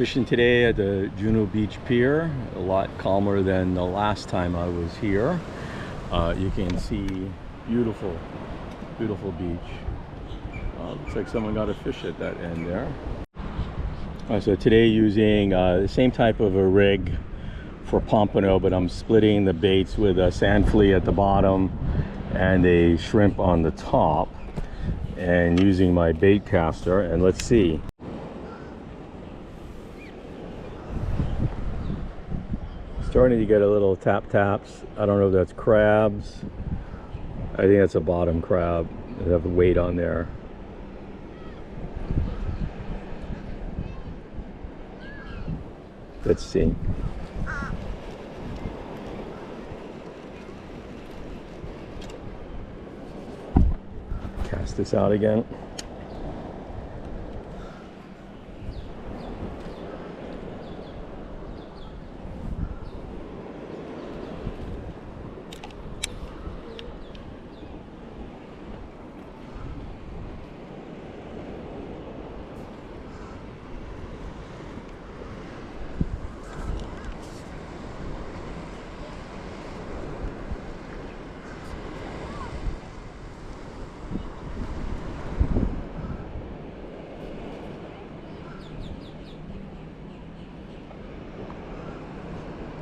Fishing today at the Juno Beach Pier, a lot calmer than the last time I was here. You can see beautiful, beautiful beach. Looks like someone got a fish at that end there. So today using the same type of a rig for pompano, but I'm splitting the baits with a sand flea at the bottom and a shrimp on the top, and using my bait caster. And let's see. Starting to get a little taps. I don't know if that's crabs. I think that's a bottom crab. They have the weight on there. Let's see. Cast this out again.